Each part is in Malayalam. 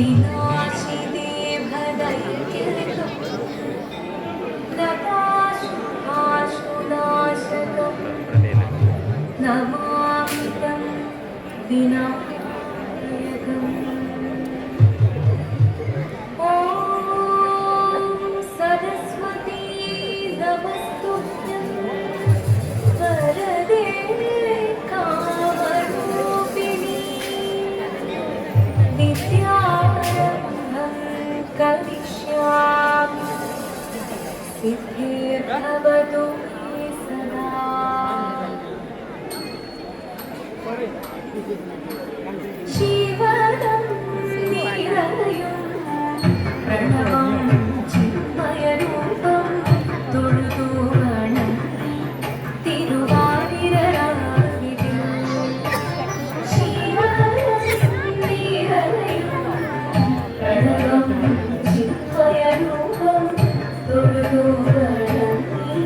विनाशिते भदैर्यकं नताशुभाशुनाशकं नमामि तं विनायकम्। ॐ सरस्वती नमस्तुभ्यं वरदे कामरूपिणी विद्यारम्भं करिष्यामि सिद्धिर्भवतु मे सदा। शिवदं निरयुं प्रणवं चिन्मयरूपं തൊഴുതു വണങ്ങി തിരുവാതിരരാവിതിൽ ശിവദം നിറയും പ്രണവം ചിന്മയരൂപം തൊഴുതു വണങ്ങി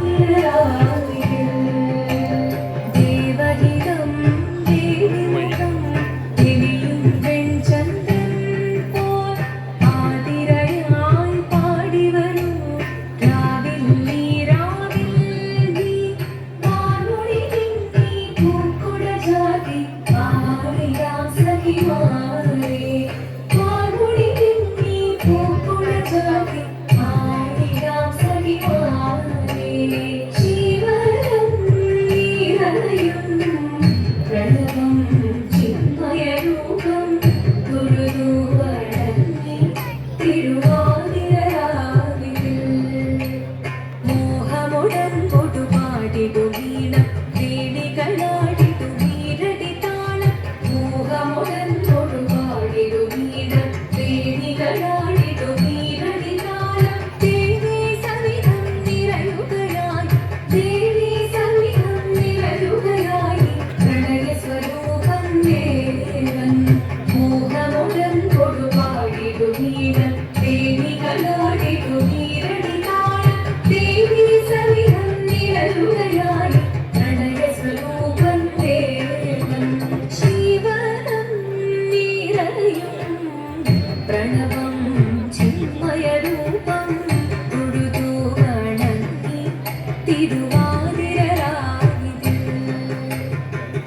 തിരുവാതിരരാവിതിൽ ദേവഹിതം ദേവിമുഖം തെളിയും വെൺചന്ദ്രൻ പോൽ ആതിരയായി പാടിവരൂ രാവിൽ നീ വാൻമൊഴി നീ പൂക്കുട ജാതി ആരിരാം സഖിമാരേ വാൻമൊഴി നീ പൂക്കുട ജാതി ആരിരാം സഖിമാരേ ശിവദം നിറയും പ്രണവം ചിന്മയരൂപം തൊഴുതു വണങ്ങി തിരുവാതിരരാവിൽ മോഹമുടൻ കൊടുപാടിടു വീണം വേണികളാടിടു വീരടി താളം മോഹമുടൻ കൊടുപാടിടു വീണം വേണികളാടിടു വീരടി താളം ദേവി സവിധം നിറയുകയായി ദേവി സവിധം നിറയുകയായി പ്രണയ സ്വരൂപം ദേവൻ മോഹമുടൻ കൊടുപാടിടു വീണം വേണികളാടിടു വീരടി താളം ദേവി സവിധം നിറയുകയായി പ്രണയ സ്വരൂപം ദേവൻ ശിവദം നിറയും പ്രണവം ചിന്മയരൂപം തൊഴുതു വണങ്ങി തിരുവാതിരരാവിതിൽ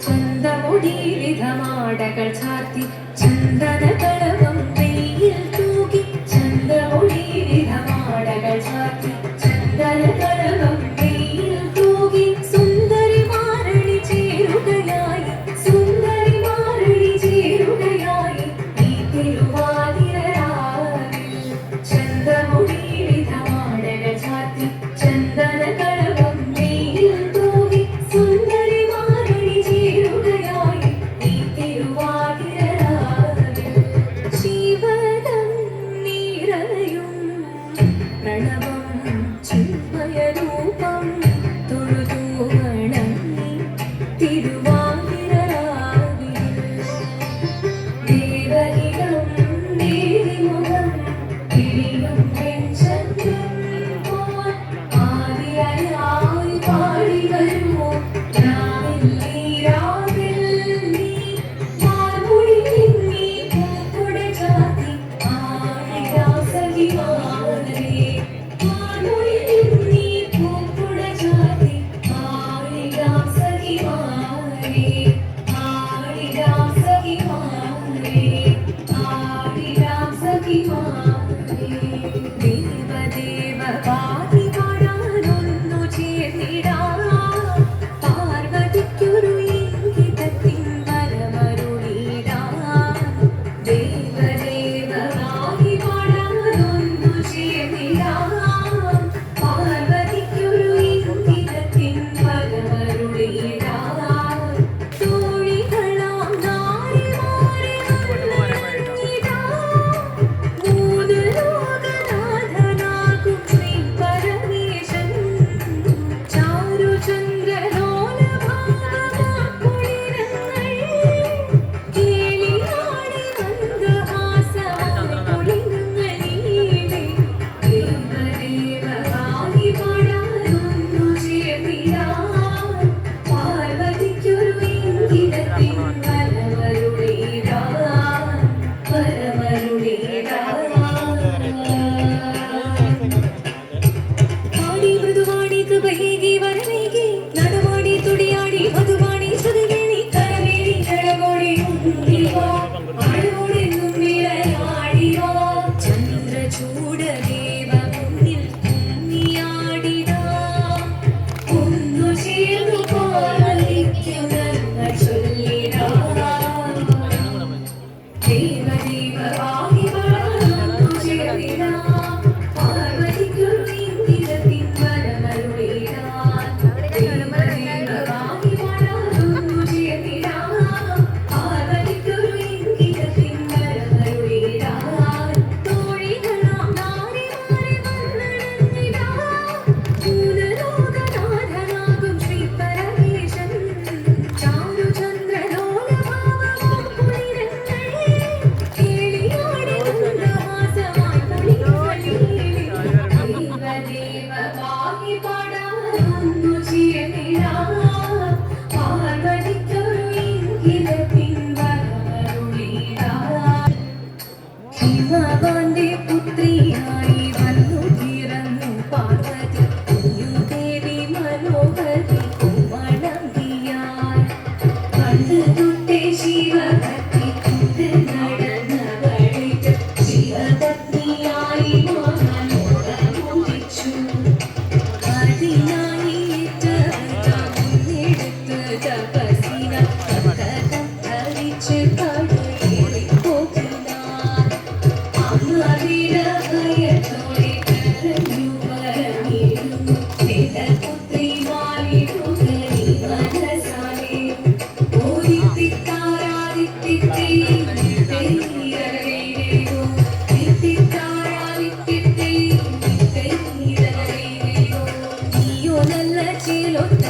ചന്തമുടി വിധമാടകൾ ചാർത്തി ചന്ദനകളവം വെയിൽ തൂകി ചന്തമുടി വിധമാടകൾ ചാർത്തി ചന്ദനകളവം വെയിൽ തൂകി സുന്ദരി മാരളി ചേരുകയായി സുന്ദരി മാരളി ചേരുകയായി ഈ തിരുവാതിരരാവിൽ ചന്തമുടി വിധമാടകൾ ചാർത്തി ചന്ദനകളവം വെയിൽ തൂകി സുന്ദരി മാരളി ചേരുകയായി ഈ തിരുവാതിരരാവിൽ ശിവദം നിറയും പ്രണവം ചിന്മയരൂപം തൊഴുതു വണങ്ങി തിരുവാതിരരാവിൽ ദേവഹിതം ദേവിമുഖം തെളിയും വെൺചന്ദ്രൻ പോൽ ആദിയായി പാടിവരൂ രാവിൽ നീ വാൻമൊഴി നീ പൂക്കുട ജാതി ആരിരാം സഖിമാരേ വാൻമൊഴി നീ പൂക്കുട ജാതി ആരിരാം സഖിമാരേ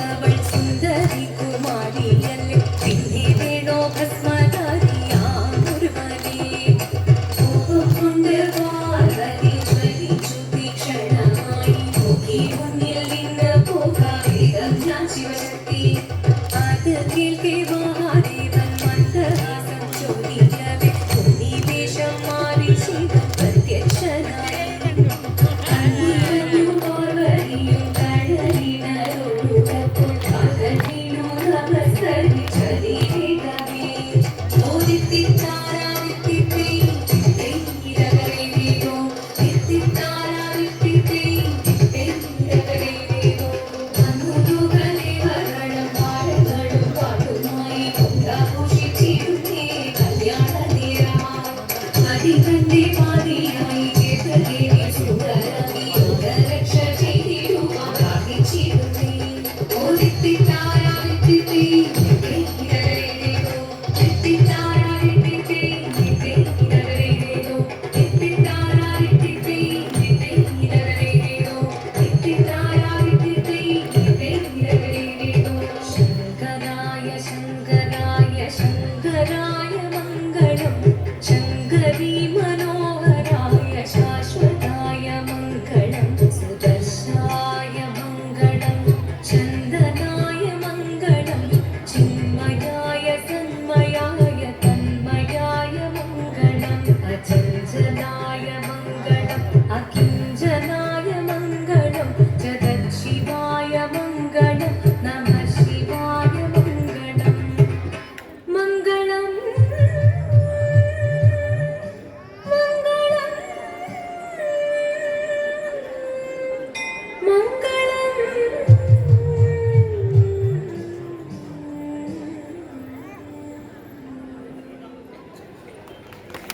അവൾ സുന്ദരി കുമാരിയല്ലേ പിന്നെ വേണോ ഭസ്മധാരിയാമൊരുവനെ കൊണ്ട് പാർവതി ജ്വലിച്ചു തീക്ഷണമായി നോക്കി മുന്നിൽ നിന്ന് പോകാം ഞാൻ ശിവശക്തി അത് കേൾക്കെ മഹാദേവൻ മന്ദഹാസം ചോദിക്കവേ വേഷം മാറി ശിവൻ പ്രത്യക്ഷനായി അന്യനും പാർവതിയും കടലിനരോടുടപ്പോൾ അകലിനു നമസ്കരി ചരികവേ ഓദിത്തിത്താരാദിത്തിത്തേ തെയ്യിരകരേതോ തിത്തിത്താരാദിത്തിത്തേ തെയ്യിരകരേതോ അന്നുരുകലേവകളും പാടകളും പാട്ടുമായി കൊണ്ടാഘോഷിച്ചിരുന്നേ കല്യാണനേരമായി അതിവന്റെ പാതിയായി കേട്ടദേവി സുന്ദരമി യോഗരക്ഷ ചെയ്തിടുവാൻ പ്രാർത്ഥിച്ചിരുന്നേ ഓദിത്തിത്താരാദിത്തിത്തേ തെയ്യിരകരേതോ തിത്തിത്താരാദിത്തിത്തേ തെയ്യിരകരേതോ തിത്തിത്താരാദിത്തിത്തേ തെയ്യിരകരേതോ തിത്തിത്താരാദിത്തിത്തേ തെയ്യിരകരേതോ ശങ്കരായ ശങ്കരായ ശങ്കരായ മംഗളം ശങ്കരീ മനോഹരായ ശാശ്വതായ മംഗളം സുദർശായ മംഗളം ചന്ദനായ മംഗളം ചിന്മയായ തന്മയായ തന്മയായ മംഗളം അചഞ്ചലായ മംഗളം അകിഞ്ചനായ മംഗളം ജഗത്ശിവായ മംഗളം നമഃ ശിവായ മംഗളം മംഗളം മംഗളം മംഗളം